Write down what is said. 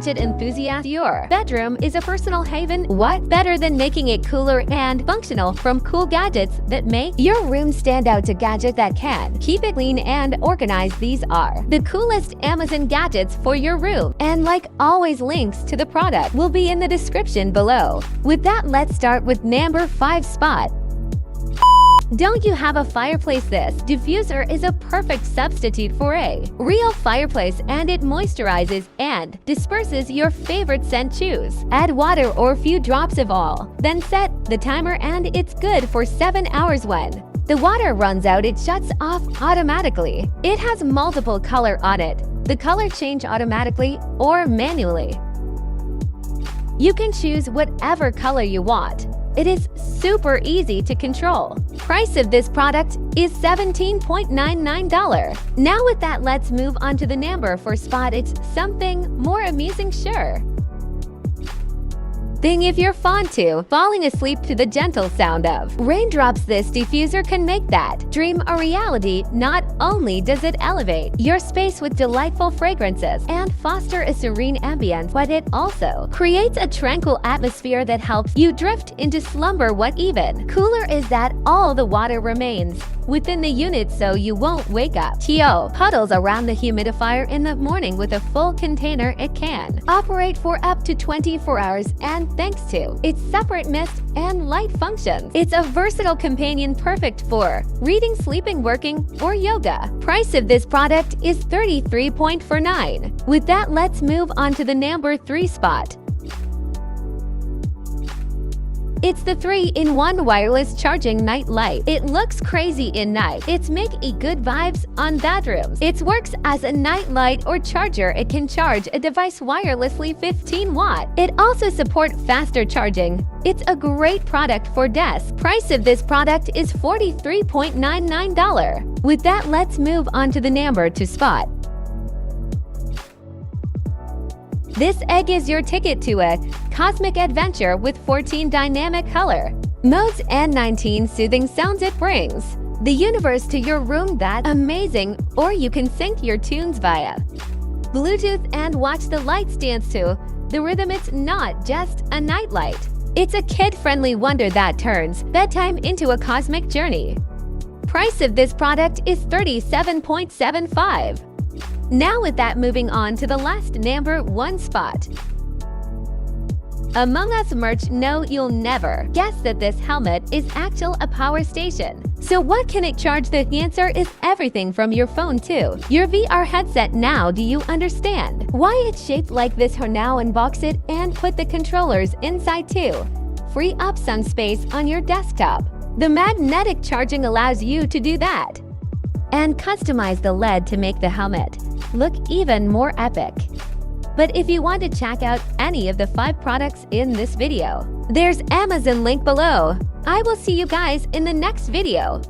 gadget enthusiast, your bedroom is a personal haven. What better than making it cooler and functional from cool gadgets that make your room stand out to gadgets that can keep it clean and organized? These are the coolest Amazon gadgets for your room. And like always, links to the product will be in the description below. With that, let's start with number 5 spot. Don't you have a fireplace? This diffuser is a perfect substitute for a real fireplace, and it moisturizes and disperses your favorite scent. Choose. Add water or a few drops of oil, then set the timer and it's good for 7 hours. When the water runs out, it shuts off automatically. It has multiple color on it. The color change automatically or manually. You can choose whatever color you want. It is super easy to control. Price of this product is $17.99. Now with that, let's move on to the number 4 spot. It's something more amusing, sure. Thing if you're fond to falling asleep to the gentle sound of raindrops, this diffuser can make that dream a reality. Not only does it elevate your space with delightful fragrances and foster a serene ambience, but it also creates a tranquil atmosphere that helps you drift into slumber. What even cooler is that all the water remains within the unit so you won't wake up puddles around the humidifier in the morning. With a full container, it can operate for up to 24 hours, and thanks to its separate mist and light functions, it's a versatile companion perfect for reading, sleeping, working, or yoga. Price of this product is $33.49. With that, let's move on to the number 3 spot. It's the 3-in-1 wireless charging night light. It looks crazy in night. It's make a good vibes on bedrooms. It works as a night light or charger. It can charge a device wirelessly 15 watt. It also supports faster charging. It's a great product for desk. Price of this product is $43.99. With that, let's move on to the number 2 spot. This egg is your ticket to a cosmic adventure with 14 dynamic color modes and 19 soothing sounds. It brings the universe to your room. That amazing. Or you can sync your tunes via Bluetooth and watch the lights dance to the rhythm. It's not just a nightlight. It's a kid-friendly wonder that turns bedtime into a cosmic journey. Price of this product is $37.75. Now with that, moving on to the last number 1 spot. Among Us merch. No, you'll never guess that this helmet is actually a power station. So what can it charge? The answer is everything from your phone to your VR headset. Now do you understand why it's shaped like this? Now unbox it and put the controllers inside too. Free up some space on your desktop. The magnetic charging allows you to do that and customize the LED to make the helmet look even more epic. But if you want to check out any of the 5 products in this video, there's Amazon link below. I will see you guys in the next video.